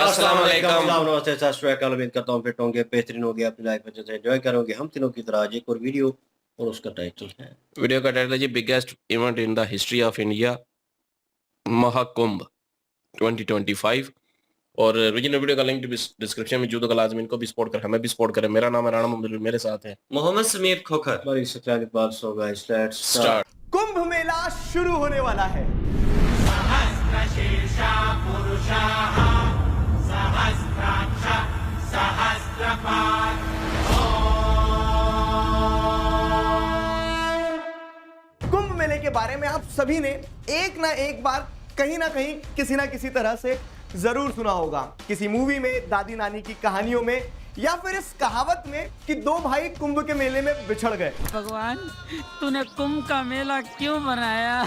अस्सलाम वालेकुम। नमस्ते, सत श्री अकाल। उम्मीद करता हूँ फिट होंगे, बेहतरीन होंगे, अपनी लाइफ में जैसे एंजॉय करोगे हम तीनों की तरह। आज एक और वीडियो और उसका टाइटल है वीडियो का टाइटल है जी biggest event in the history of India Mahakumbh 2025। और रीजनल वीडियो का लिंक डिस्क्रिप्शन में जूदो का लाजमी इनको भी सपोर्ट कर, हमें भी सपोर्ट करें। मेरा नाम है राणा मोहम्मद, मेरे साथ है मोहम्मद समीर खोखर। बड़ी सच्चाई की बात। So guys let's start. Kumbh Mela शुरू होने वाला है। कुंभ मेले के बारे में आप सभी ने एक ना एक बार कहीं ना कहीं किसी ना किसी तरह से जरूर सुना होगा। किसी मूवी में, दादी नानी की कहानियों में, या फिर इस कहावत में कि दो भाई कुंभ के मेले में बिछड़ गए। भगवान, तूने कुंभ का मेला क्यों बनाया?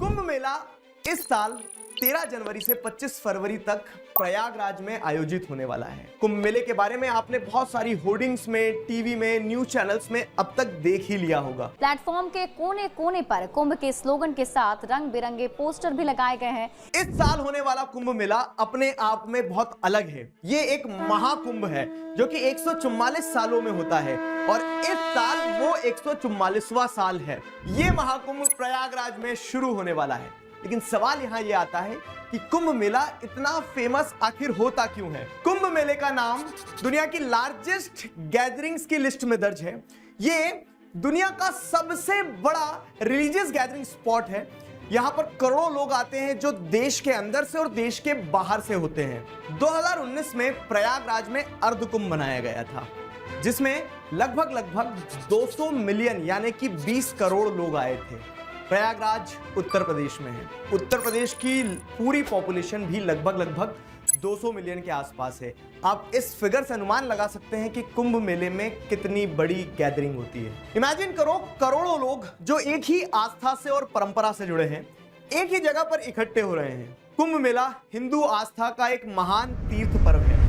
कुंभ मेला इस साल 13 जनवरी से 25 फरवरी तक प्रयागराज में आयोजित होने वाला है। कुंभ मेले के बारे में आपने बहुत सारी होर्डिंग्स में, टीवी में, न्यूज चैनल्स में अब तक देख ही लिया होगा। प्लेटफॉर्म के कोने कोने पर कुंभ के स्लोगन के साथ रंग बिरंगे पोस्टर भी लगाए गए हैं। इस साल होने वाला कुंभ मेला अपने आप में बहुत अलग है। ये एक महाकुंभ है जो कि 144 सालों में होता है और इस साल वो 144वां साल है। ये महाकुंभ प्रयागराज में शुरू होने वाला है। लेकिन सवाल यहाँ ये आता है कि कुंभ मेला इतना फेमस आखिर होता क्यों है? कुंभ मेले का नाम दुनिया की लार्जेस्ट गैदरिंग्स की लिस्ट में दर्ज है। ये दुनिया का सबसे बड़ा रिलीजियस गैदरिंग स्पॉट है। यहाँ पर करोड़ों लोग आते हैं जो देश के अंदर से और देश के बाहर से होते हैं। 2019 में प्रयागराज में अर्ध कुंभ मनाया गया था, जिसमें लगभग 200 मिलियन यानी कि 20 करोड़ लोग आए थे। प्रयागराज उत्तर प्रदेश में है। उत्तर प्रदेश की पूरी पॉपुलेशन भी लगभग 200 मिलियन के आसपास है। आप इस फिगर से अनुमान लगा सकते हैं कि कुंभ मेले में कितनी बड़ी गैदरिंग होती है। इमेजिन करो, करोड़ों लोग जो एक ही आस्था से और परंपरा से जुड़े हैं, एक ही जगह पर इकट्ठे हो रहे हैं। कुंभ मेला हिंदू आस्था का एक महान तीर्थ पर्व है।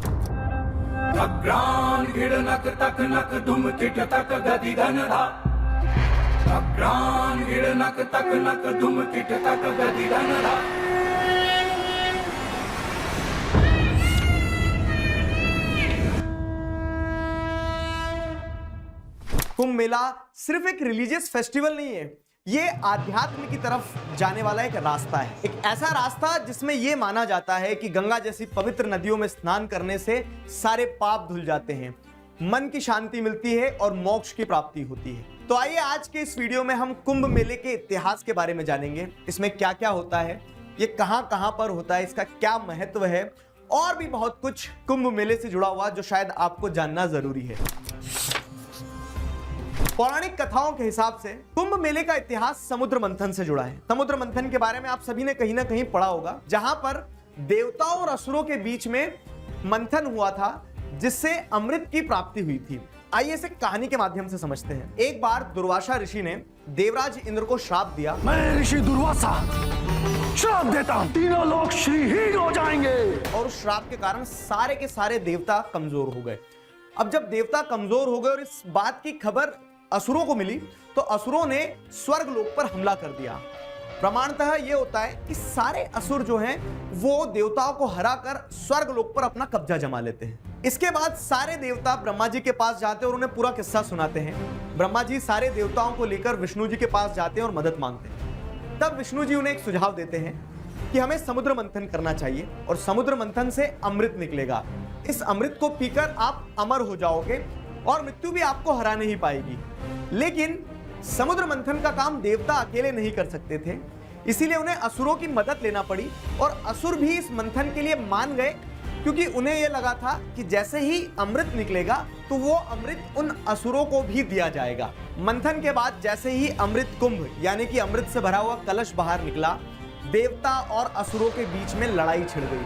कुंभ मेला सिर्फ एक रिलीजियस फेस्टिवल नहीं है, ये आध्यात्म की तरफ जाने वाला एक रास्ता है। एक ऐसा रास्ता जिसमें यह माना जाता है कि गंगा जैसी पवित्र नदियों में स्नान करने से सारे पाप धुल जाते हैं, मन की शांति मिलती है और मोक्ष की प्राप्ति होती है। तो आइए आज के इस वीडियो में हम कुंभ मेले के इतिहास के बारे में जानेंगे। इसमें क्या क्या होता है, ये कहां पर होता है, इसका क्या महत्व है और भी बहुत कुछ कुंभ मेले से जुड़ा हुआ जो शायद आपको जानना जरूरी है। पौराणिक कथाओं के हिसाब से कुंभ मेले का इतिहास समुद्र मंथन से जुड़ा है। समुद्र मंथन के बारे में आप सभी ने कहीं ना कहीं पढ़ा होगा, जहां पर देवताओं और असुरों के बीच में मंथन हुआ था जिससे अमृत की प्राप्ति हुई थी। आइए इसे कहानी के माध्यम से समझते हैं। एक बार दुर्वासा ऋषि ने देवराज इंद्र को श्राप दिया। मैं ऋषि दुर्वासा श्राप देता हूं, तीनों लोग श्रीहीन हो जाएंगे। और उस श्राप के कारण सारे के सारे देवता कमजोर हो गए। अब जब देवता कमजोर हो गए और इस बात की खबर असुरों को मिली तो असुरों ने स्वर्ग लोक पर हमला कर दिया। प्रमाणतः यह होता है कि सारे असुर जो हैं वो देवताओं को हराकर स्वर्ग लोक पर अपना कब्जा जमा लेते हैं। इसके बाद सारे देवता ब्रह्मा जी के पास जाते हैं और उन्हें पूरा किस्सा सुनाते हैं। ब्रह्मा जी सारे देवताओं को लेकर विष्णु जी के पास जाते हैं और मदद मांगते हैं। तब विष्णु जी उन्हें एक सुझाव देते हैं कि हमें समुद्र मंथन करना चाहिए और समुद्र मंथन से अमृत निकलेगा। इस अमृत को पीकर आप अमर हो जाओगे और मृत्यु भी आपको हरा नहीं पाएगी। लेकिन समुद्र मंथन का काम देवता अकेले नहीं कर सकते थे, इसीलिए उन्हें असुरों की मदद लेना पड़ी और असुर भी इस मंथन के लिए मान गए, क्योंकि उन्हें यह लगा था कि जैसे ही अमृत निकलेगा तो वो अमृत उन असुरों को भी दिया जाएगा। मंथन के बाद जैसे ही अमृत कुंभ यानी कि अमृत से भरा हुआ कलश बाहर निकला, देवता और असुरों के बीच में लड़ाई छिड़ गई।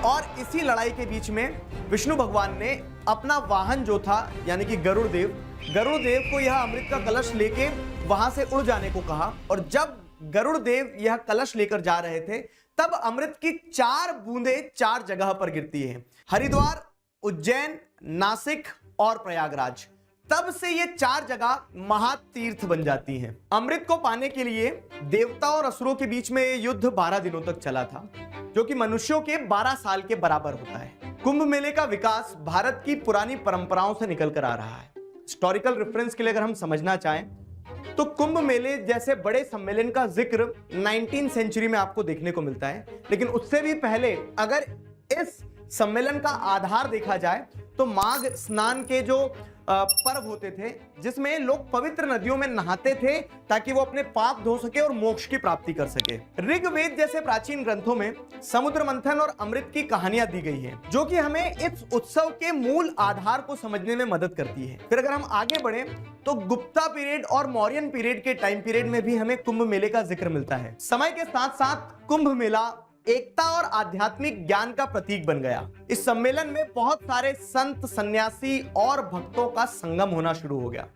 और इसी लड़ाई के बीच में विष्णु भगवान ने अपना वाहन जो था यानी कि गरुड़ देव को यह अमृत का कलश लेके वहां से उड़ जाने को कहा। और जब गरुड़ देव यह कलश लेकर जा रहे थे तब अमृत की 4 बूंदें 4 जगह पर गिरती हैं। हरिद्वार, उज्जैन, नासिक और प्रयागराज तब से ये 4 जगह महातीर्थ बन जाती हैं। अमृत को पाने के लिए देवता और असुरों के बीच में ये युद्ध 12 दिनों तक चला था, जो कि मनुष्यों के 12 साल के बराबर होता है। कुंभ मेले का विकास भारत की पुरानी परंपराओं से निकल कर आ रहा है। हिस्टोरिकल रेफरेंस के लिए अगर हम समझना चाहें तो कुंभ मेले जैसे बड़े सम्मेलन का जिक्र 19वीं सेंचुरी में आपको देखने को मिलता है, लेकिन उससे भी पहले अगर इस सम्मेलन का आधार देखा जाए तो माघ स्नान के जो पर्व होते थे, जिसमें लोग पवित्र नदियों में नहाते थे ताकि वो अपने पाप धो सके और मोक्ष की प्राप्ति कर सके। ऋग्वेद जैसे प्राचीन ग्रंथों में समुद्र मंथन और अमृत की कहानियां दी गई हैं, जो कि हमें इस उत्सव के मूल आधार को समझने में मदद करती है। फिर अगर हम आगे बढ़े तो गुप्ता पीरियड और मौर्यन पीरियड के टाइम पीरियड में भी हमें कुंभ मेले का जिक्र मिलता है। समय के साथ साथ कुंभ मेला एकता और आध्यात्मिक ज्ञान का प्रतीक बन गया। इस सम्मेलन में बहुत सारे संत, सन्यासी और भक्तों का संगम होना शुरू हो गया।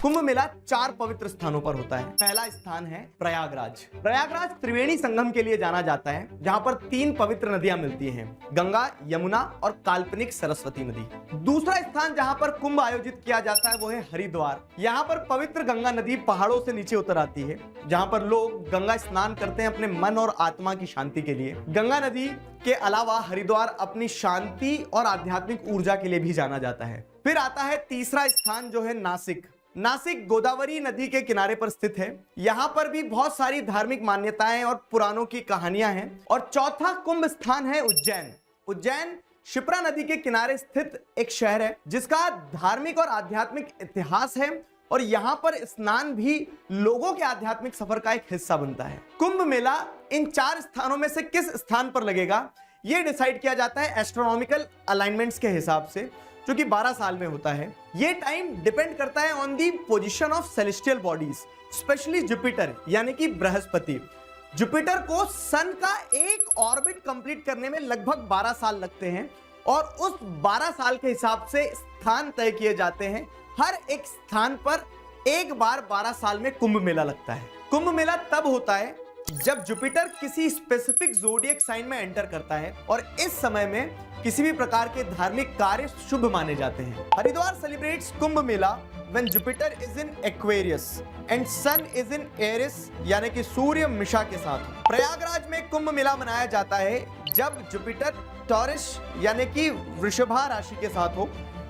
कुंभ मेला 4 पवित्र स्थानों पर होता है। पहला स्थान है प्रयागराज। प्रयागराज त्रिवेणी संगम के लिए जाना जाता है, जहां पर 3 पवित्र नदियां मिलती हैं, गंगा, यमुना और काल्पनिक सरस्वती नदी। दूसरा स्थान जहां पर कुंभ आयोजित किया जाता है वो है हरिद्वार। यहाँ पर पवित्र गंगा नदी पहाड़ों से नीचे उतर आती है, जहां पर लोग गंगा स्नान करते हैं अपने मन और आत्मा की शांति के लिए। गंगा नदी के अलावा हरिद्वार अपनी शांति और आध्यात्मिक ऊर्जा के लिए भी जाना जाता है। फिर आता है तीसरा स्थान जो है नासिक। नासिक गोदावरी नदी के किनारे पर स्थित है। यहाँ पर भी बहुत सारी धार्मिक मान्यताएं और पुराणों की कहानियां हैं। और चौथा कुंभ स्थान है उज्जैन। उज्जैन शिप्रा नदी के किनारे स्थित एक शहर है, जिसका धार्मिक और आध्यात्मिक इतिहास है, और यहाँ पर स्नान भी लोगों के आध्यात्मिक सफर का एक हिस्सा बनता है। कुंभ मेला इन 4 स्थानों में से किस स्थान पर लगेगा, यह डिसाइड किया जाता है एस्ट्रोनॉमिकल अलाइनमेंट्स के हिसाब से, जो कि 12 साल में होता है। ये टाइम डिपेंड करता है on the position of celestial bodies, specially Jupiter यानी कि बृहस्पति। जुपिटर को सन का एक ऑर्बिट कंप्लीट करने में लगभग 12 साल लगते हैं, और उस 12 साल के हिसाब से स्थान तय किए जाते हैं। हर एक स्थान पर एक बार 12 साल में कुंभ मेला लगता है। कुंभ मेला तब होता है जब जुपिटर किसी स्पेसिफिक ज़ोडिएक साइन में एंटर करता है, और इस समय में किसी भी प्रकार के धार्मिक कार्य शुभ माने जाते हैं। Haridwar celebrates Kumbh Mela when Jupiter is in Aquarius and sun is in Aries, यानी कि सूर्य मिशा के साथ। प्रयागराज में कुंभ मेला मनाया जाता है जब जुपिटर टॉरस यानी कि वृषभा राशि के साथ हो,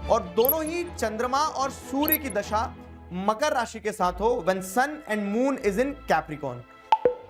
और दोनों ही चंद्रमा और सूर्य की दशा मकर राशि के साथ हो, when sun and moon is in Capricorn.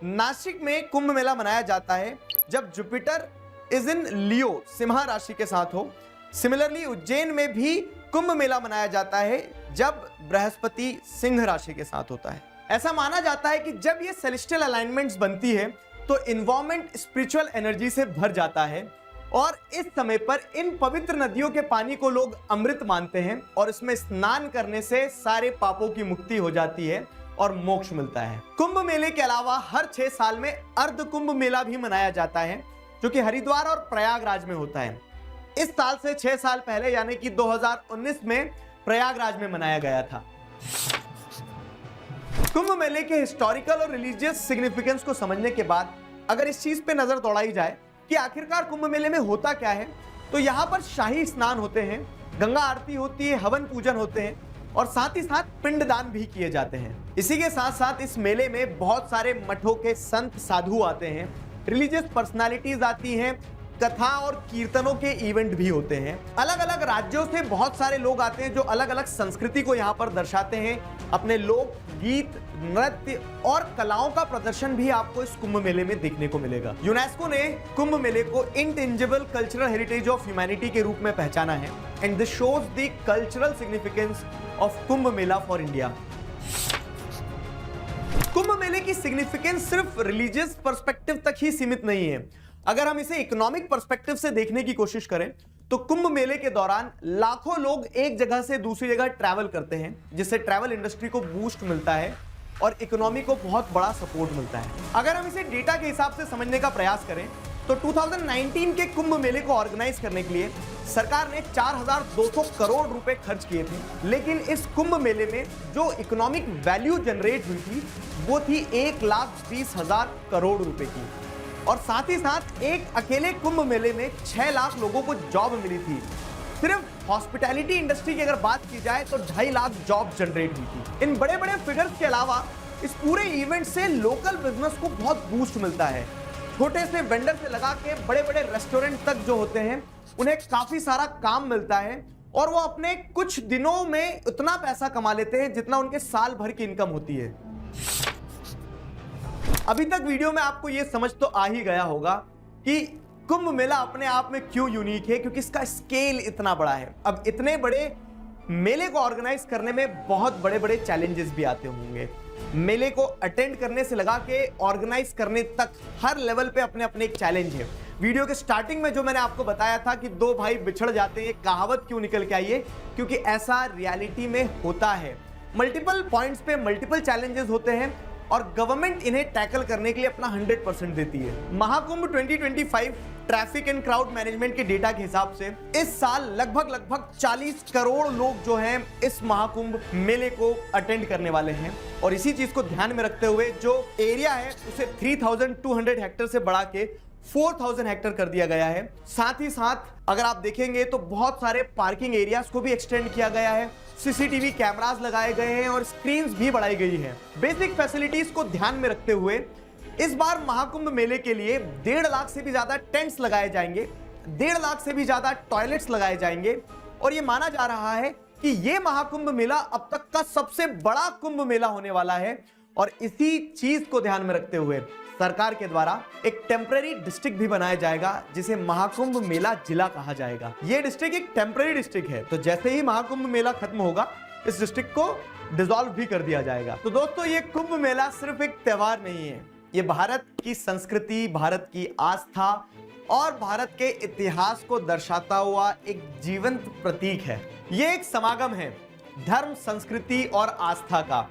Nashik में कुंभ मेला मनाया जाता है जब जुपिटर इज इन लियो सिंह राशि के साथ हो। सिमिलरली उज्जैन में भी कुंभ मेला मनाया जाता है जब बृहस्पति सिंह राशि के साथ होता है। ऐसा माना जाता है कि जब ये सेलेस्टियल अलाइनमेंट्स बनती है तो इन्वायरमेंट स्पिरिचुअल एनर्जी से भर जाता है, और इस समय पर इन पवित्र नदियों के पानी को लोग अमृत मानते हैं, और इसमें स्नान करने से सारे पापों की मुक्ति हो जाती है और मोक्ष मिलता है। कुंभ मेले के अलावा हर 6 साल में अर्ध कुंभ मेला भी मनाया जाता है, जो कि हरिद्वार और प्रयागराज में होता है। इस साल से 6 साल पहले यानी कि 2019 में प्रयागराज में मनाया गया था। कुंभ मेले के हिस्टोरिकल और रिलीजियस सिग्निफिकेंस को समझने के बाद अगर इस चीज पे नजर दौड़ाई जाए कि आखिरकार कुंभ मेले में होता क्या है, तो यहाँ पर शाही स्नान होते हैं, गंगा आरती होती है, हवन पूजन होते हैं, और साथ ही साथ पिंडदान भी किए जाते हैं। इसी के साथ साथ इस मेले में बहुत सारे मठों के संत साधु आते हैं, रिलीजियस पर्सनालिटीज आती हैं, कथा और कीर्तनों के इवेंट भी होते हैं। अलग अलग राज्यों से बहुत सारे लोग आते हैं जो अलग अलग संस्कृति को यहाँ पर दर्शाते हैं। अपने लोक गीत, नृत्य और कलाओं का प्रदर्शन भी आपको इस कुंभ मेले में देखने को मिलेगा। यूनेस्को ने कुंभ मेले को intangible cultural heritage of humanity के रूप में पहचाना है, and this shows the cultural significance of Kumbh Mela for India. Kumbh मेले की सिग्निफिकेंस सिर्फ रिलीजियस पर्सपेक्टिव तक ही सीमित नहीं है। अगर हम इसे इकोनॉमिक पर्सपेक्टिव से देखने की कोशिश करें तो कुंभ मेले के दौरान लाखों लोग एक जगह से दूसरी जगह ट्रैवल करते हैं, जिससे ट्रैवल इंडस्ट्री को बूस्ट मिलता है और इकोनॉमी को बहुत बड़ा सपोर्ट मिलता है। अगर हम इसे डेटा के हिसाब से समझने का प्रयास करें तो 2019 के कुंभ मेले को ऑर्गेनाइज करने के लिए सरकार ने 4200 करोड़ रुपए खर्च किए थे, लेकिन इस कुंभ मेले में जो इकोनॉमिक वैल्यू जनरेट हुई थी वो थी 1,20,000 करोड़ रुपए की, और साथ ही साथ एक अकेले कुंभ मेले में 6 लाख लोगों को जॉब मिली थी। सिर्फ हॉस्पिटैलिटी इंडस्ट्री की अगर बात की जाए तो 2.5 लाख जॉब जनरेट हुई थी। इन बड़े बड़े फिगर्स के अलावा इस पूरे इवेंट से लोकल बिजनेस को बहुत बूस्ट मिलता है। छोटे से वेंडर से लगा के बड़े बड़े रेस्टोरेंट तक जो होते हैं उन्हें काफी सारा काम मिलता है और वो अपने कुछ दिनों में उतना पैसा कमा लेते हैं जितना उनके साल भर की इनकम होती है। अभी तक वीडियो में आपको यह समझ तो आ ही गया होगा कि कुंभ मेला अपने आप में क्यों यूनिक है, क्योंकि इसका स्केल इतना बड़ा है। अब इतने बड़े मेले को ऑर्गेनाइज करने में बहुत बड़े बड़े चैलेंजेस भी आते होंगे। मेले को अटेंड करने से लगा के ऑर्गेनाइज करने तक हर लेवल पे अपने अपने एक चैलेंज है। वीडियो के स्टार्टिंग में जो मैंने आपको बताया था कि दो भाई बिछड़ जाते हैं, कहावत क्यों निकल के आई है, क्योंकि ऐसा रियलिटी में होता है। मल्टीपल पॉइंट्स पे मल्टीपल चैलेंजेस होते हैं और गवर्नमेंट इन्हें टैकल करने के लिए अपना 100% देती है। Mahakumbh 2025 traffic and crowd management के डेटा के हिसाब से इस साल लगभग 40 करोड़ लोग जो हैं इस महाकुंभ मेले को अटेंड करने वाले हैं। और इसी चीज को ध्यान में रखते हुए जो एरिया है उसे 3200 हेक्टेयर से बढ़ा के 4000 हेक्टेयर कर दिया गया है। साथ ही साथ अगर आप देखेंगे तो बहुत सारे पार्किंग एरियाज को भी एक्सटेंड किया गया है, सीसीटीवी कैमरास लगाए गए हैं और स्क्रीन्स भी बढ़ाई गई हैं। बेसिक फैसिलिटीज को ध्यान में रखते हुए इस बार महाकुंभ मेले के लिए 1.5 लाख से भी ज्यादा टेंट्स लगाए जाएंगे, 1.5 लाख से भी ज्यादा टॉयलेट्स लगाए जाएंगे और यह माना जा रहा है कि यह महाकुंभ मेला अब तक का सबसे बड़ा कुंभ मेला होने वाला है। और इसी चीज को ध्यान में रखते हुए सरकार के द्वारा एक टेम्पररी डिस्ट्रिक्ट भी बनाया जाएगा जिसे महाकुंभ मेला जिला कहा जाएगा। यह डिस्ट्रिक्ट एक टेम्पररी डिस्ट्रिक्ट है, तो जैसे ही महाकुंभ मेला खत्म होगा इस डिस्ट्रिक्ट को डिसॉल्व भी कर दिया जाएगा। तो दोस्तों, ये कुंभ मेला सिर्फ एक त्योहार नहीं है, ये भारत की संस्कृति, भारत की आस्था और भारत के इतिहास को दर्शाता हुआ एक जीवंत प्रतीक है। ये एक समागम है धर्म, संस्कृति और आस्था का,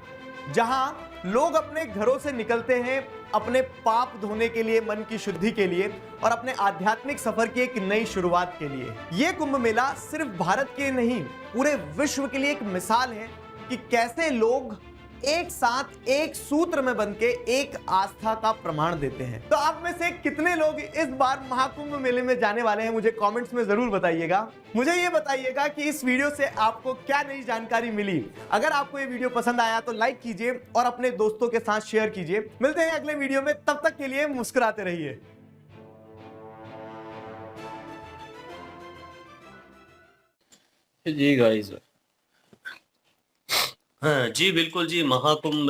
जहां लोग अपने घरों से निकलते हैं अपने पाप धोने के लिए, मन की शुद्धि के लिए और अपने आध्यात्मिक सफर की एक नई शुरुआत के लिए। यह कुंभ मेला सिर्फ भारत के नहीं, पूरे विश्व के लिए एक मिसाल है कि कैसे लोग एक साथ एक सूत्र में बनके एक आस्था का प्रमाण देते हैं। तो आप में से कितने लोग इस बार महाकुंभ मेले में जाने वाले हैं, मुझे कमेंट्स में जरूर बताइएगा। मुझे ये बताइएगा कि इस वीडियो से आपको क्या नई जानकारी मिली। अगर आपको ये वीडियो पसंद आया तो लाइक कीजिए और अपने दोस्तों के साथ शेयर कीजिए। मिलते हैं अगले वीडियो में, तब तक के लिए मुस्कुराते रहिए। जी गाइस, हाँ जी, बिल्कुल जी। महाकुंभ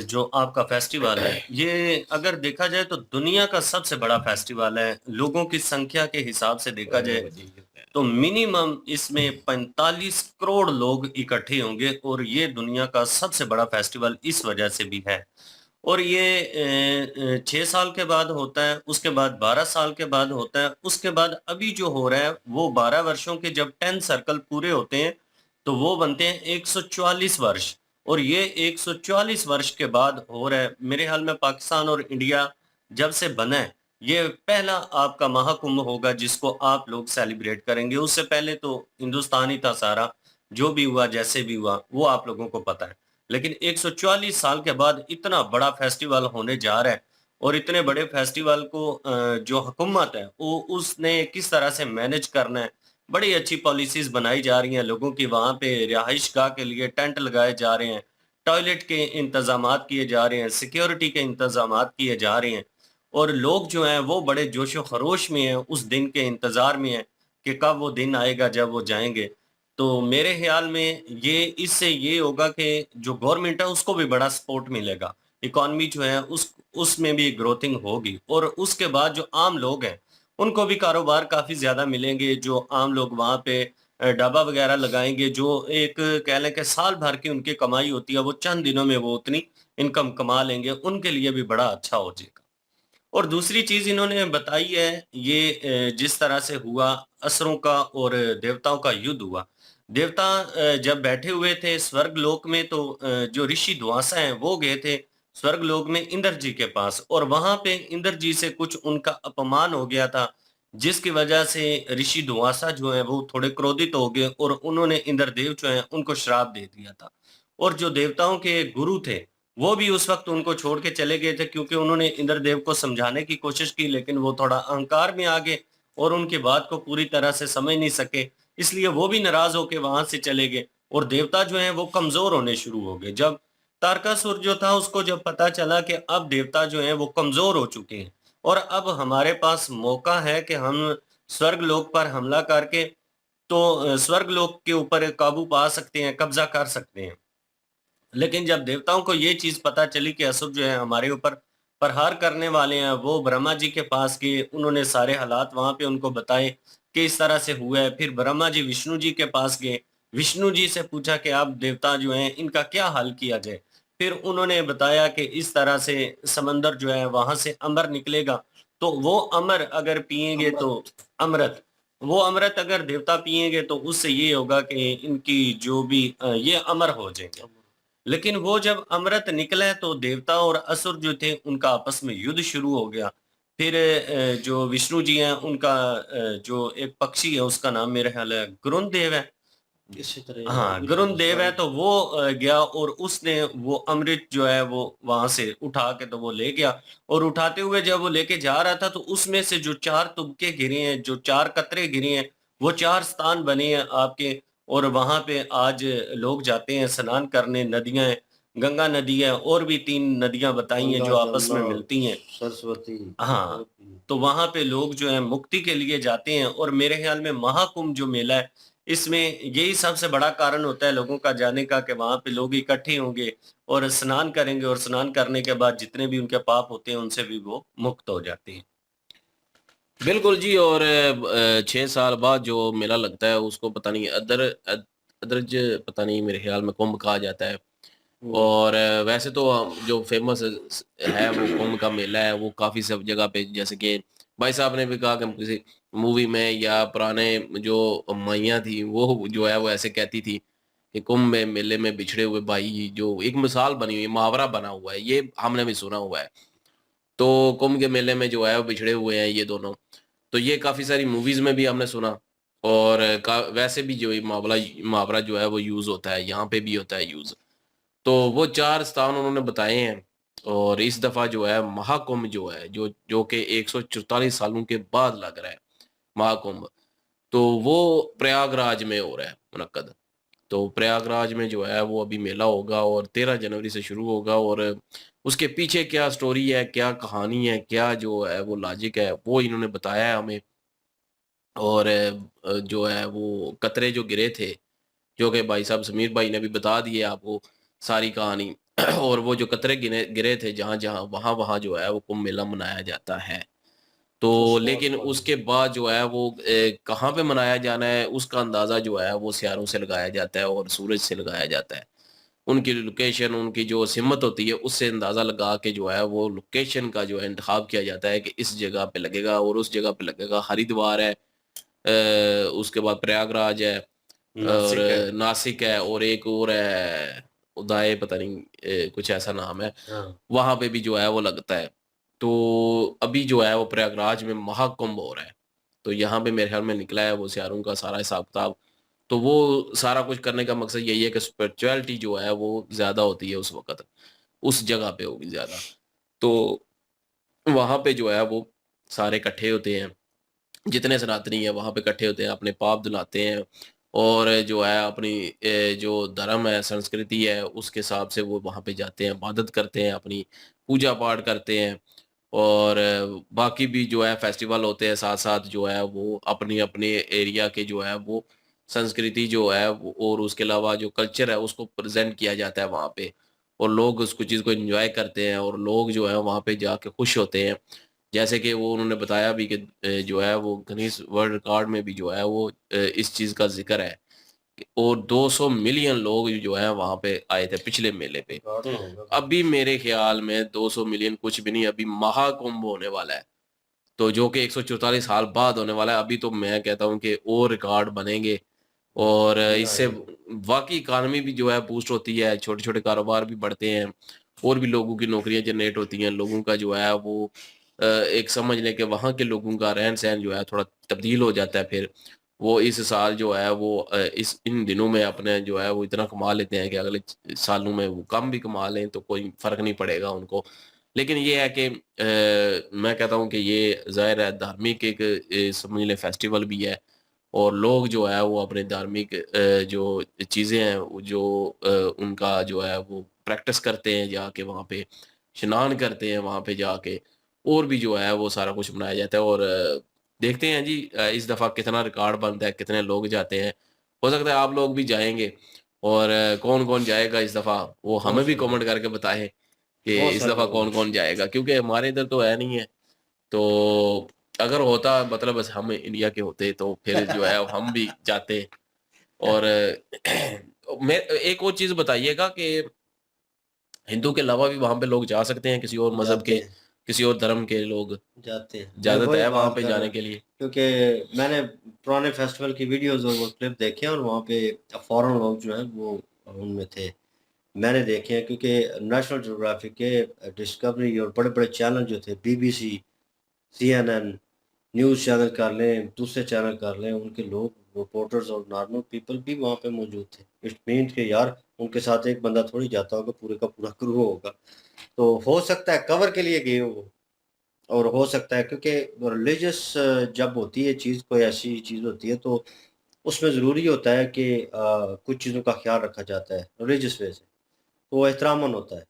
जो आपका फेस्टिवल है, ये अगर देखा जाए तो दुनिया का सबसे बड़ा फेस्टिवल है। लोगों की संख्या के हिसाब से देखा जाए तो मिनिमम इसमें 45 करोड़ लोग इकट्ठे होंगे और ये दुनिया का सबसे बड़ा फेस्टिवल इस वजह से भी है। और ये 6 साल के बाद होता है, उसके बाद 12 साल के बाद होता है, उसके बाद अभी जो हो रहा है वो 12 वर्षों के जब 10 सर्कल पूरे होते हैं तो वो बनते हैं 144 वर्ष। और ये 144 वर्ष के बाद हो रहा है। मेरे ख्याल में पाकिस्तान और इंडिया जब से बना है, ये पहला आपका महाकुंभ होगा जिसको आप लोग सेलिब्रेट करेंगे। उससे पहले तो हिंदुस्तान ही था सारा, जो भी हुआ जैसे भी हुआ वो आप लोगों को पता है। लेकिन 144 साल के बाद इतना बड़ा फेस्टिवल होने जा रहा है और इतने बड़े फेस्टिवल को जो हुकूमत है वो उसने किस तरह से मैनेज करना है, बड़ी अच्छी पॉलिसीज बनाई जा रही हैं। लोगों की वहाँ पे रिहाइश गाह के लिए टेंट लगाए जा रहे हैं, टॉयलेट के इंतजामात किए जा रहे हैं, सिक्योरिटी के इंतजामात किए जा रहे हैं और लोग जो हैं वो बड़े जोशो खरोश में हैं, उस दिन के इंतजार में हैं कि कब वो दिन आएगा जब वो जाएंगे। तो मेरे ख्याल में ये इससे ये होगा कि जो गवर्नमेंट है उसको भी बड़ा सपोर्ट मिलेगा, इकॉनमी जो है उसमें भी ग्रोथिंग होगी और उसके बाद जो आम लोग हैं उनको भी कारोबार काफी ज्यादा मिलेंगे। जो आम लोग वहाँ पे ढाबा वगैरह लगाएंगे, जो एक कह लें कि साल भर की उनकी कमाई होती है वो चंद दिनों में वो उतनी इनकम कमा लेंगे, उनके लिए भी बड़ा अच्छा हो जाएगा। और दूसरी चीज इन्होंने बताई है, ये जिस तरह से हुआ असुरों का और देवताओं का युद्ध हुआ। देवता जब बैठे हुए थे स्वर्ग लोक में तो जो ऋषि दुआसा हैं वो गए थे स्वर्ग लोक में इंद्र जी के पास और वहां पे इंद्र जी से कुछ उनका अपमान हो गया था, जिसकी वजह से ऋषि दुआसा जो है वो थोड़े क्रोधित हो गए और उन्होंने इंद्रदेव जो है उनको श्राप दे दिया था। और जो देवताओं के गुरु थे वो भी उस वक्त उनको छोड़ के चले गए थे, क्योंकि उन्होंने इंद्रदेव को समझाने की कोशिश की लेकिन वो थोड़ा अहंकार में आ गए और उनकी बात को पूरी तरह से समझ नहीं सके। इसलिए वो भी नाराज होके वहां से चले गए और देवता जो हैं वो कमजोर होने शुरू हो गए। जब तारकासुर जो था उसको जब पता चला कि अब देवता जो हैं वो कमजोर हो चुके हैं और अब हमारे पास मौका है कि हम स्वर्ग लोक पर हमला करके तो स्वर्ग लोक के ऊपर काबू पा सकते हैं, कब्जा कर सकते हैं। लेकिन जब देवताओं को ये चीज पता चली कि असुर जो है हमारे ऊपर प्रहार करने वाले हैं, वो ब्रह्मा जी के पास गए, उन्होंने सारे हालात वहां पे उनको बताए कि इस तरह से हुआ है। फिर ब्रह्मा जी विष्णु जी के पास गए, विष्णु जी से पूछा कि आप देवता जो हैं इनका क्या हल किया जाए। फिर उन्होंने बताया कि इस तरह से समंदर जो है वहां से अमर निकलेगा, तो वो अमर अगर पिएंगे तो अमृत, वो अमृत अगर देवता पिएंगे तो उससे ये होगा कि इनकी जो भी ये अमर हो जाएंगे। लेकिन वो जब अमृत निकला तो देवता और असुर जो थे उनका आपस में युद्ध शुरू हो गया। फिर जो विष्णु जी हैं उनका जो एक पक्षी है उसका नाम मेरे ख्याल है गरुण देव है। इसी तरह हाँ, गरुण देव है, तो वो गया और उसने वो अमृत जो है वो वहां से उठा के तो वो ले गया और उठाते हुए जब वो लेके जा रहा था तो उसमें से जो 4 तुबके गिरे हैं, जो 4 कतरे गिरे हैं, वो 4 स्थान बने हैं आपके और वहां पे आज लोग जाते हैं स्नान करने। नदियां हैं, गंगा नदी है और भी 3 नदियां बताई हैं जो गंगा, आपस में जमुना, मिलती हैं। सरस्वती। हाँ, तो वहां पे लोग जो है मुक्ति के लिए जाते हैं और मेरे ख्याल में महाकुंभ जो मेला है इसमें यही सबसे बड़ा कारण होता है लोगों का जाने का कि वहां पे लोग इकट्ठे होंगे और स्नान करेंगे और स्नान करने के बाद जितने भी उनके पाप होते हैं उनसे भी वो मुक्त हो जाते हैं। बिल्कुल जी। और 6 साल बाद जो मेला लगता है उसको पता नहीं अदरज पता नहीं, मेरे ख्याल में कुंभ कहा जाता है। और वैसे तो जो फेमस है वो कुंभ का मेला है, वो काफ़ी सब जगह पे, जैसे कि भाई साहब ने भी कहा कि किसी मूवी में या पुराने जो माइयाँ थी वो जो है वो ऐसे कहती थी कि कुंभ में मेले में बिछड़े हुए भाई, जो एक मिसाल बनी हुई है, मुहावरा बना हुआ है, ये हमने भी सुना हुआ है। तो कुंभ के मेले में जो है वो बिछड़े हुए हैं ये दोनों। तो ये काफ़ी सारी मूवीज़ में भी हमने सुना और वैसे भी जो ये मुहावरा जो है वो यूज़ होता है, यहाँ पे भी होता है यूज़। तो वो 4 स्थान उन्होंने बताए हैं और इस दफ़ा जो है महाकुंभ जो है जो कि 144 सालों के बाद लग रहा है महाकुंभ, तो वो प्रयागराज में हो रहा है मुनक्कद। तो प्रयागराज में जो है वो अभी मेला होगा और 13 जनवरी से शुरू होगा। और उसके पीछे क्या स्टोरी है, क्या कहानी है, क्या जो है वो लॉजिक है, वो इन्होंने बताया है हमें। और जो है वो कतरे जो गिरे थे, जो कि भाई साहब समीर भाई ने भी बता दिए आपको सारी कहानी। और वो जो कतरे गिरे गिरे थे जहाँ-जहाँ, वहाँ-वहाँ जो है वो कुंभ मेला मनाया जाता है। तो लेकिन उसके बाद जो है वो कहाँ पे मनाया जाना है उसका अंदाज़ा जो है वो सियारों से लगाया जाता है और सूरज से लगाया जाता है। उनकी लोकेशन, उनकी जो सिमत होती है उससे अंदाज़ा लगा के जो है वो लोकेशन का जो है इंतखाब किया जाता है कि इस जगह पे लगेगा और उस जगह पे लगेगा। हरिद्वार है, उसके बाद प्रयागराज है और नासिक है। नासिक है और एक और है उदय, पता नहीं कुछ ऐसा नाम है। हाँ। वहाँ पे भी जो है वो लगता है। तो अभी जो है वो प्रयागराज में महाकुंभ हो रहा है। तो यहाँ पे मेरे ख्याल में निकला है वो सियारों का सारा हिसाब-किताब। तो वो सारा कुछ करने का मकसद यही है कि स्पिरिचुअलिटी जो है वो ज़्यादा होती है उस वक़्त, उस जगह पे होगी ज़्यादा। तो वहाँ पे जो है वो सारे इकट्ठे होते हैं, जितने सनातनी हैं वहाँ पे इकट्ठे होते हैं, अपने पाप धुलाते हैं और जो है अपनी जो धर्म है, संस्कृति है, उसके हिसाब से वो वहाँ पे जाते हैं, इबादत करते हैं, अपनी पूजा-पाठ करते हैं। और बाकी भी जो है फेस्टिवल होते हैं साथ-साथ, जो है वो अपनी-अपनी एरिया के जो है वो संस्कृति जो है वो और उसके अलावा जो कल्चर है उसको प्रेज़ेंट किया जाता है वहाँ पे। और लोग उसको चीज़ को एन्जॉय करते हैं और लोग जो है वहाँ पे जाके खुश होते हैं। जैसे कि वो उन्होंने बताया भी कि जो है वो गिनीज़ वर्ल्ड रिकॉर्ड में भी जो है वो इस चीज़ का ज़िक्र है और 200 मिलियन लोग जो हैं वहाँ पे आए थे पिछले मेले पे। अभी मेरे ख़्याल में 200 मिलियन कुछ भी नहीं, अभी महाकुंभ होने वाला है। तो जो कि 144 साल बाद होने वाला है। अभी तो मैं कहता हूँ कि और रिकॉर्ड बनेंगे और इससे वाक़ई इकॉनमी भी जो है बूस्ट होती है, छोटे-छोटे कारोबार भी बढ़ते हैं और भी लोगों की नौकरियाँ जनरेट होती हैं। लोगों का जो है वो एक समझ लें कि वहाँ के लोगों का रहन-सहन जो है थोड़ा तब्दील हो जाता है फिर। वो इस साल जो है वो इस इन दिनों में अपने जो है वो इतना कमा लेते हैं कि अगले सालों में वो कम भी कमा लें तो कोई फ़र्क नहीं पड़ेगा उनको। लेकिन ये है कि मैं कहता हूँ कि ये ज़ाहिर है धार्मिक एक समझ लें फेस्टिवल भी है और लोग जो है वो अपने धार्मिक जो चीज़ें हैं जो उनका जो है वो प्रैक्टिस करते हैं, जाके वहाँ पे स्नान करते हैं वहाँ पे जाके, और भी जो है वो सारा कुछ मनाया जाता है। और देखते हैं जी इस दफ़ा कितना रिकॉर्ड बनता है, कितने लोग जाते हैं। हो सकता है आप लोग भी जाएंगे, और कौन कौन जाएगा इस दफ़ा वो हमें भी कमेंट करके बताएं कि बहुत इस सारे दफ़ा लोग कौन कौन जाएगा, क्योंकि हमारे इधर तो है नहीं है। तो अगर होता मतलब बस हम इंडिया के होते तो फिर जो है हम भी जाते। और मैं एक और चीज़ बताइएगा कि हिंदू के अलावा भी वहाँ पे लोग जा सकते हैं, किसी और मज़हब जाते के, हैं, किसी और धर्म के लोग, जाते हैं। मैं इजाज़त वही है वहाँ बात पे कर रहा जाने हूँ, के लिए? क्योंकि मैंने पुराने फेस्टिवल की वीडियोस और वो क्लिप देखे हैं और वहाँ पे फॉरेन लोग जो हैं वो उनमें थे। मैंने देखे हैं क्योंकि नेशनल ज्योग्राफिक के डिस्कवरी और बड़े-बड़े चैनल जो थे, बीबीसी, सीएनएन, न्यूज़ चैनल कर लें, दूसरे चैनल कर लें, उनके लोग रिपोर्टर्स और नॉर्मल पीपल भी वहाँ पे मौजूद थे। इट मीन्स कि यार उनके साथ एक बंदा थोड़ी जाता होगा, पूरे का पूरा क्रू होगा। तो हो सकता है कवर के लिए गए हों वो, और हो सकता है क्योंकि रिलीजियस जब होती है चीज़, कोई ऐसी चीज़ होती है तो उसमें ज़रूरी होता है कि कुछ चीज़ों का ख़्याल रखा जाता है रिलीजियस वे से, तो वो एहतरामन होता है।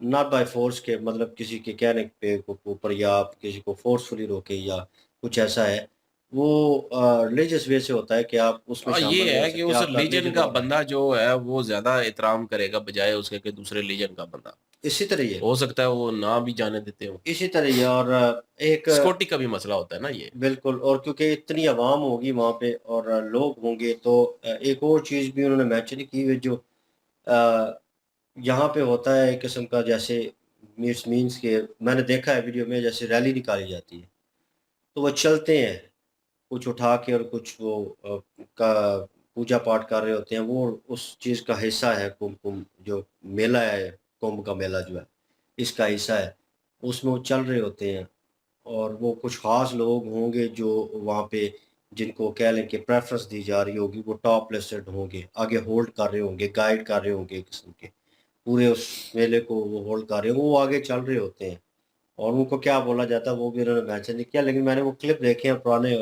नॉट बाय फ़ोर्स के, मतलब किसी के कहने पे ऊपर या आप किसी को फ़ोर्सफुली रोके या कुछ ऐसा है, वो रिलीजियस वे से होता है कि आप उसमें शामिल ये नहीं हो है कि सकते, उस आपका रिलीजन रिलीजन का और है। बंदा जो है वो ज़्यादा एहतराम करेगा बजाय उसके कि दूसरे रिलीजन का बंदा। इसी तरह ही है, हो सकता है वो ना भी जाने देते हो। इसी तरह ही है। और एक सिक्योरिटी का भी मसला होता है ना ये। बिल्कुल, और क्योंकि इतनी आवाम होगी वहाँ पे और लोग होंगे तो एक और चीज़ भी उन्होंने मेंशन की है जो अ, यहाँ पे होता है एक किस्म का, जैसे मीन्स के मैंने देखा है वीडियो में, जैसे रैली निकाली जाती है, तो वो चलते हैं, कुछ उठा के और कुछ वो का पूजा पाठ कर रहे होते हैं, वो उस चीज़ का हिस्सा है। कुंभ जो मेला है, कुंभ का मेला जो है, इसका हिस्सा है, उसमें वो चल रहे होते हैं। और वो कुछ ख़ास लोग होंगे जो वहाँ पे, जिनको कह लें कि प्रेफ़रेंस दी जा रही होगी, वो टॉप लिस्टेड होंगे, आगे होल्ड कर रहे होंगे, गाइड कर रहे होंगे एक किस्म के, पूरे उस मेले को वो होल्ड कर रहे होंगे, वो आगे चल रहे होते हैं। और उनको क्या बोला जाता है वो भी उन्होंने मेंशन नहीं किया, लेकिन मैंने वो क्लिप देखे हैं पुराने,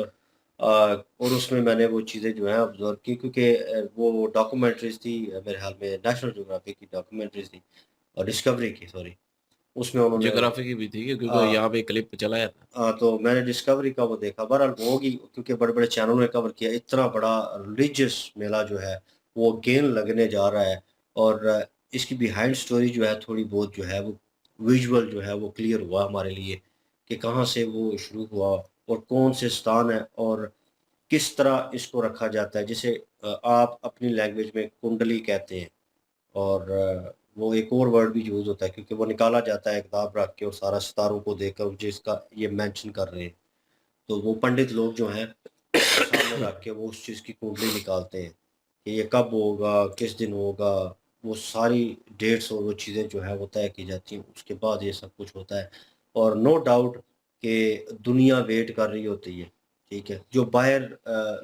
और उसमें मैंने वो चीज़ें जो हैं ऑब्ज़र्व की, क्योंकि वो डॉक्यूमेंट्रीज़ थी, मेरे ख़्याल में नेशनल ज्योग्राफिक की डॉक्यूमेंट्रीज़ थी, और डिस्कवरी की, सॉरी, उसमें उन्होंने ज्योग्राफी की भी थी क्योंकि अ यहाँ पे क्लिप चलाया था। तो मैंने डिस्कवरी का वो देखा। बहरहाल वो होगी, क्योंकि बड़े-बड़े चैनलों ने कवर किया, इतना बड़ा रिलीजियस मेला जो है, वो अगेन लगने जा रहा है। और इसकी बिहाइंड स्टोरी जो है थोड़ी बहुत जो है वो विजुअल जो है वो क्लियर हुआ हमारे लिए, कि कहाँ से वो शुरू हुआ और कौन से स्थान है और किस तरह इसको रखा जाता है, जिसे आप अपनी लैंग्वेज में कुंडली कहते हैं। और वो एक और वर्ड भी यूज़ होता है, क्योंकि वो निकाला जाता है किताब रख के और सारा सितारों को देखकर, जिसका ये मेंशन कर रहे हैं। तो वो पंडित लोग जो हैं सामने रख के वो उस चीज़ की कुंडली निकालते हैं कि ये कब होगा, किस दिन होगा, वो सारी डेट्स और वो चीज़ें जो है वो तय की जाती हैं। उसके बाद ये सब कुछ होता है। और नो डाउट कि दुनिया वेट कर रही होती है, ठीक है? जो बाहर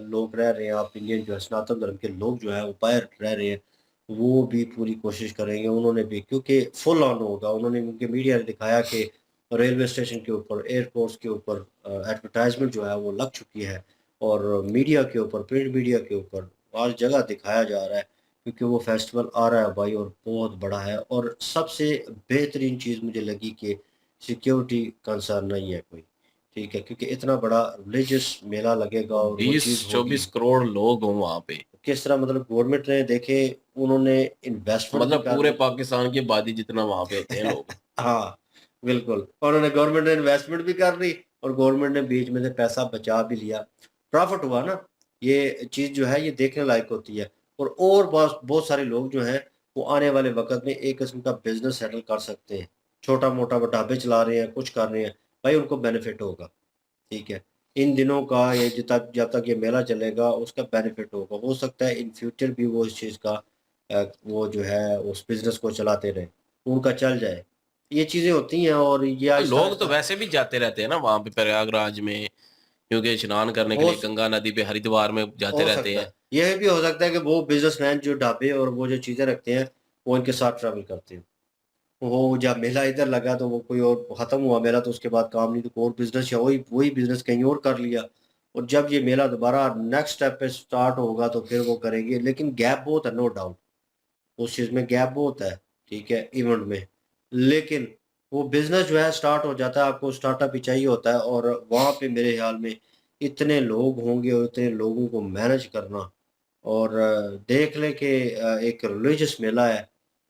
लोग रह रहे हैं, आप इंडियन जो है सनातन धर्म के लोग जो हैं वो बाहर रह रहे हैं, वो भी पूरी कोशिश करेंगे। उन्होंने भी, क्योंकि फुल ऑन होगा, उन्होंने, उनके मीडिया ने दिखाया कि रेलवे स्टेशन के ऊपर, एयरपोर्ट्स के ऊपर एडवर्टाइज़मेंट जो है वो लग चुकी है, और मीडिया के ऊपर, प्रिंट मीडिया के ऊपर हर जगह दिखाया जा रहा है, क्योंकि वो फेस्टिवल आ रहा है भाई, और बहुत बड़ा है। और सबसे बेहतरीन चीज़ मुझे लगी कि सिक्योरिटी कंसर्न नहीं है कोई, ठीक है? क्योंकि इतना बड़ा रिलीजियस मेला लगेगा और वो चीज़ होगी। 20-24 करोड़ लोग हों वहाँ पे, किस तरह, मतलब गवर्नमेंट ने देखे, उन्होंने इन्वेस्टमेंट भी मतलब कर पूरे दी। पाकिस्तान की आबादी जितना वहाँ पे होते हैं लोग। हाँ, बिल्कुल। और उन्होंने, गवर्नमेंट ने इन्वेस्टमेंट भी कर ली और गवर्नमेंट ने बीच में से पैसा बचा भी लिया। प्रॉफ़िट हुआ ना, ये चीज़ जो है ये देखने लायक होती है। और बहुत बहुत सारे लोग जो हैं वो आने वाले वक़्त में एक किस्म का बिज़नेस सेटल कर सकते हैं। छोटा-मोटा वो ढाबे चला रहे हैं, कुछ कर रहे हैं, भाई उनको बेनिफिट होगा, ठीक है? इन दिनों का, ये जब तक ये मेला चलेगा उसका बेनिफिट होगा। हो सकता है इन फ्यूचर भी वो इस चीज़ का वो जो है उस बिज़नेस को चलाते रहें, उनका चल जाए। ये चीज़ें होती हैं और ये लोग तो आहिस्ता-आहिस्ता वैसे भी जाते रहते हैं ना वहाँ पे प्रयागराज में, क्योंकि स्नान करने के हो लिए गंगा नदी पे हरिद्वार में जाते हो रहते सकता हैं। है। ये भी हो सकता है कि वो बिज़नेसमैन जो ढाबे और वो जो चीज़ें रखते हैं, वो इनके साथ ट्रैवल करते हैं। वो जब मेला इधर लगा तो वो कोई और ख़त्म हुआ मेला, तो उसके बाद काम नहीं, तो कोई और बिज़नेस या वही वही बिज़नेस कहीं और कर लिया और जब ये मेला दोबारा नेक्स्ट स्टेप पे स्टार्ट होगा तो फिर वो करेंगे, लेकिन गैप बहुत है, नो डाउट उस चीज़ में गैप बहुत है, ठीक है, इवेंट में। लेकिन वो बिजनेस जो है स्टार्ट हो जाता है, आपको स्टार्टअप ही चाहिए होता है, और वहाँ पे मेरे ख्याल में इतने लोग होंगे और इतने लोगों को मैनेज करना, और देख लें कि एक रिलीजियस मेला है,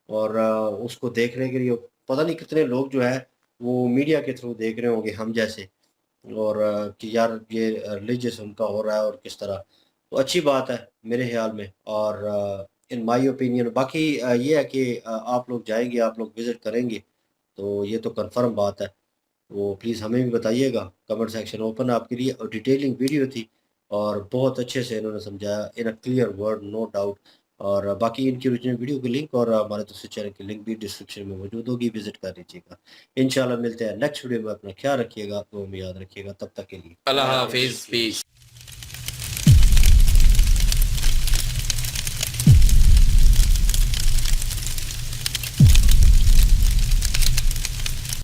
और उसको देखने के लिए पता नहीं कितने लोग जो है वो मीडिया के थ्रू देख रहे होंगे हम जैसे, और कि यार ये रिलीजियस उनका हो रहा है और किस तरह, तो अच्छी बात है मेरे ख्याल में। और इन माय ओपिनियन बाकी ये है कि आप लोग जाएंगे, आप लोग विज़िट करेंगे, तो ये तो कंफर्म बात है। वो प्लीज़ हमें भी बताइएगा, कमेंट सेक्शन ओपन है आपके लिए, और डिटेलिंग वीडियो थी और बहुत अच्छे से इन्होंने समझाया in a clear word, no doubt. और बाकी इनकी ओरिजिनल वीडियो की लिंक और हमारे दूसरे चैनल की लिंक भी डिस्क्रिप्शन में मौजूद होगी, विजिट कर लीजिएगा। इंशाल्लाह मिलते हैं नेक्स्ट वीडियो में, अपना ख्याल रखिएगा, तो में याद रखिएगा, तब तक के लिए अल्लाह हाफिज, पीस।